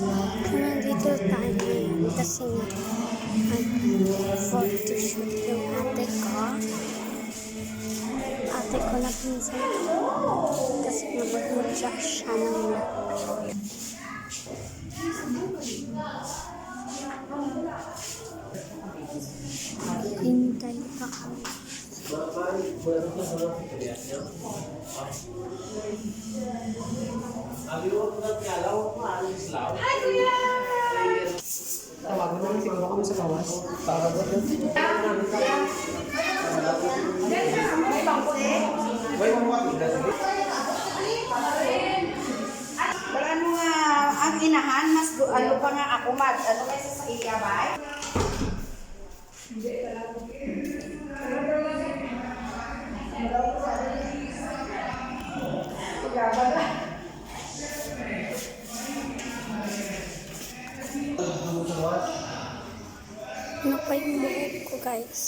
Nandito tayo ngayon kasi mag-photoshoot yung ate ko. Ate ko na pinsan ko. Kasi mag-mutya siya ng hintay pa kami. Hi, Kuya! Tawagan namin siguro kami sa kawas. Para ba doon? May bangko eh. Wala mo nga ang inahan, mas ano pa nga ako ano kaysa sa iya ba? Ano pa yung buhok ko, guys?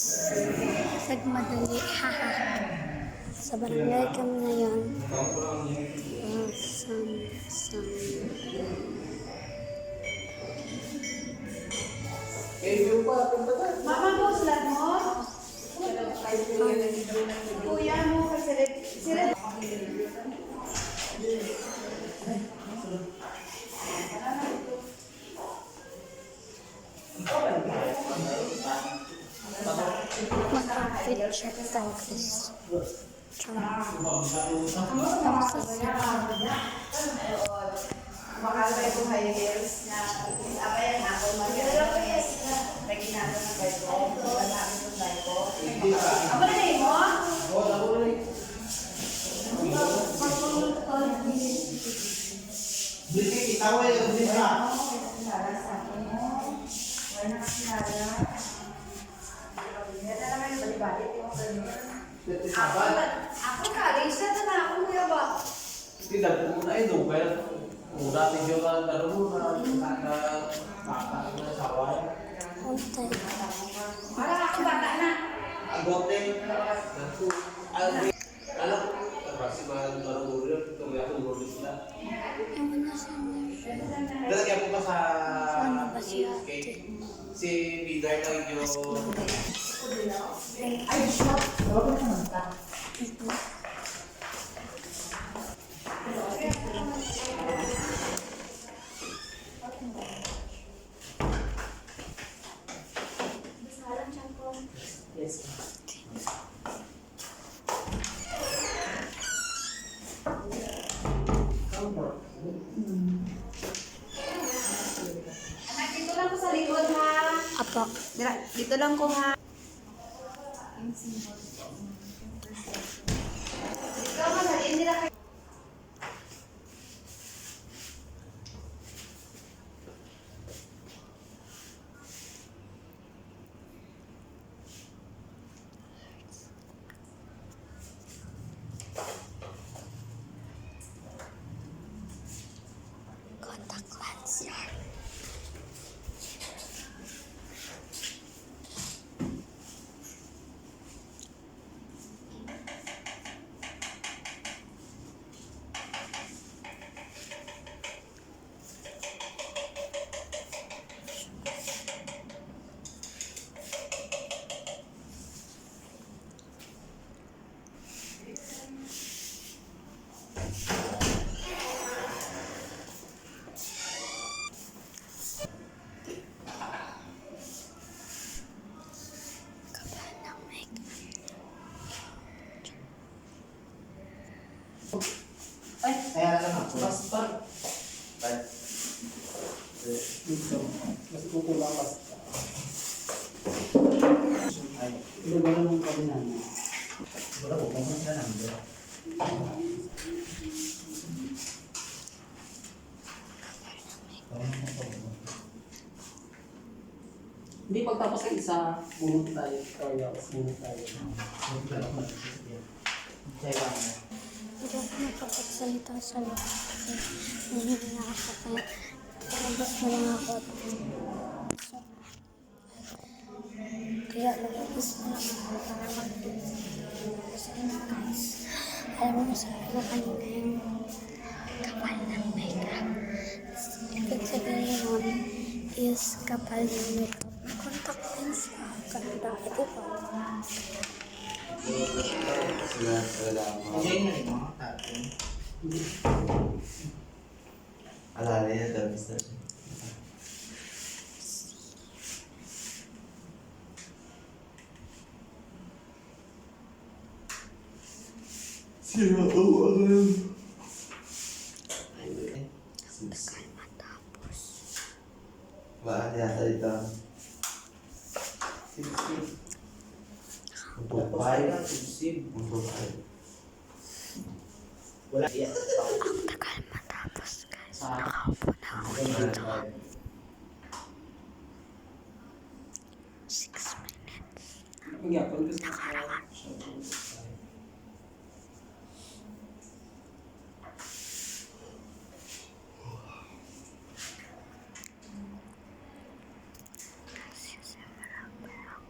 Nagmadali, haha. Sa barangay kami ngayon. Mama mo, sulat mo? Kuya mo, sirit. Mag-outfit check tayo, guys. Tapos Makalabay ko high heels na abayan ako mag-heels. May ginagawa ng bayko. Malamit ng bayko. Aba na rin mo? Bili kita mo yung bisa. Sinara sa akin mo. Wala na sinara. Yan na naman yung bali-bali. Ako college na ako kuya ba? Tidak punya itu kan. Udah tinggal kan baru na sawah. untay. Wala ako bata na. Agote satu alam pasti baru itu ya aku baru sila. Ewan na sana. Dan kaya po sa Ano ba si ate? si Biday na yung Ay, shop. Wala na naman ta. yes. Anak, dito lang ko sa likod ha. Apo. Dito lang ko ha. Dito ka sa hindi na kayo. Contact lens yan. Ay, kaya lang ako. Basta. Dito. Mas kukulang basta. Ay, ito ba naman kami namin? Wala ko kung saan nandun. Hindi, pagtapos ng isa, bunot tayo. Kaya, bunot tayo. Hindi ako nakapagsalita sa loob kasi nahihiya ako kaya palabas na lang ako. Kaya nalabas na lang ako para mag-video. Guys, alam mo, sabi ko kanina yung kapal ng makeup. Ibig sabihin, guys, kapal yung makeup. Contact lens na. Ganda. Ito pa. Sila talaga ako. Enjoy na rin mo, tapos. Alala niya, tapos na siya. Sira ako ako. Tagal matapos. Baan yata ito? Magpapay. Magpapay. Wala yan. Ang tagal matapos guys. Nakaupo na ako dito. 6 minutes. Magyapon ko sa Nakaraan. Kasi marami ako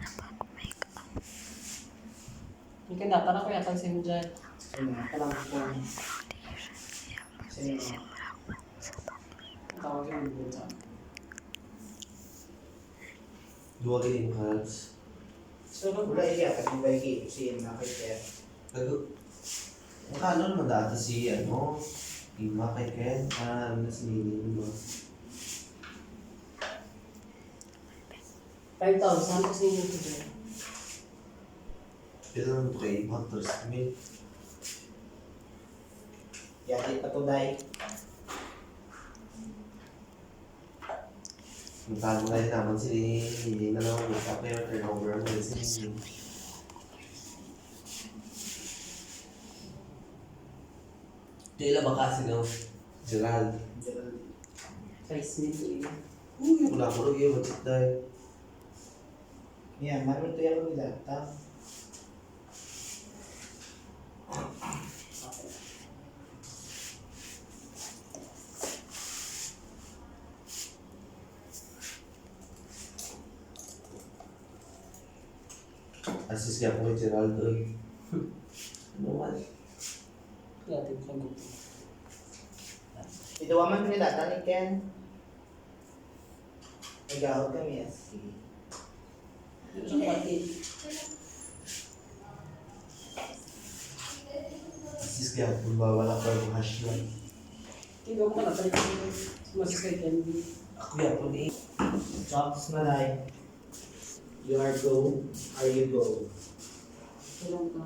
napag-makeup. Yung kaya tanong ko yata si Mujay. Sino? Palang po. Sino? Tawag yung Mujay. Duwagin yung cards. So, wala iya. Kasi ba yung si Nakit Ang kanon naman dati si ano, Ima kay Ken, ano na sinilin mo. 5,000 kasi yung Mujay. Pero naman ito kay Ima, first meal. Yati patuday. Ang talo ngayon naman si hindi na lang makeup na yung turnover ng medicine. Kailan ba kasi no? Gerald. Size nito eh. Uy, wala ko rin yung matik dahil. Yan, marunong to yan nila. Assist niya po kay Gerald doy. Ano man? Kaya atin sa gusto. Ito man nila, tanik yan. Nagahod kami as Yung sa kapatid. Assist niya po bawala pa yung hash lang. Hindi ko natatay ko sumasas kay Candy. Ako yan po ni. Chops Malay. You are go. Are you go? Tulong ka.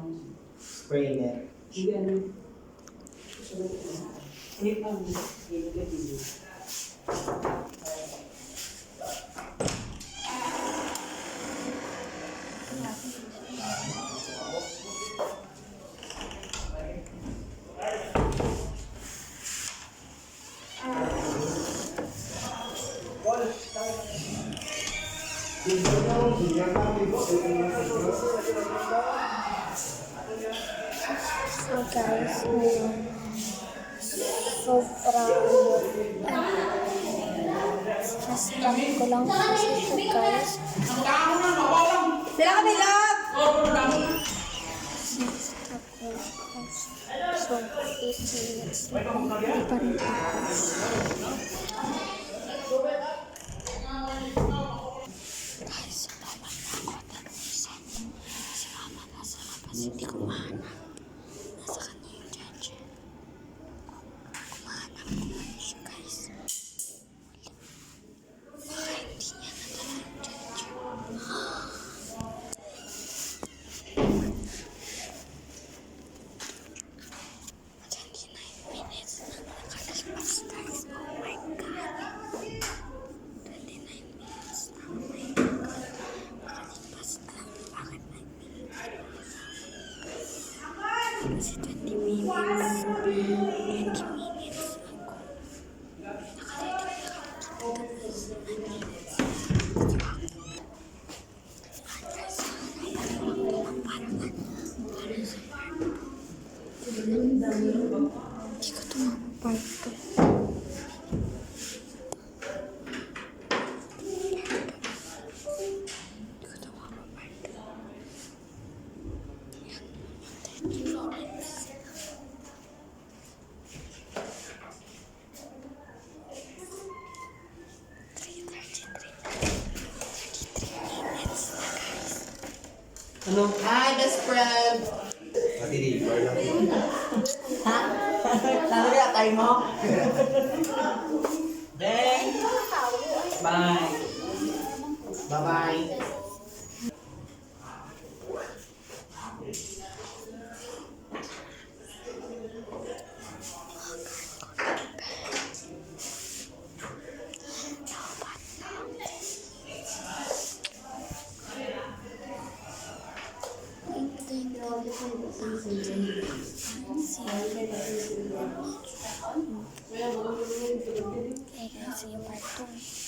Spray net. Hindi ano. Hindi pa. Hindi ka video. So guys, ngayon, sobrang na-stop ko lang kasi ito guys. Sila kami lahat! Na-stop ko lang. So, 8 minutes na hindi pa rin tapos. Guys, sumama na ako talusan. Si mama nasa labas, hindi ko mahanap. Nasa kanya yung judge. Kumahanap ko ngayon siya guys. Baka hindi niya nadala yung judge. Mag-29 minutes na nakalipas guys. Oh my God. 29 minutes na. Oh my God. Nakalipas na lang. Bakit 9 minutes? Kasi 20 minutes. 20 minutes ako. Hindi ko ito mapaparto. Hindi ko ito mapaparto. Ano? Hi, best friend! Mati-deliver lang. Ha? Talaga, tayo mo? Bang! Bye. Bye-bye. Okay, guys, see you part 2.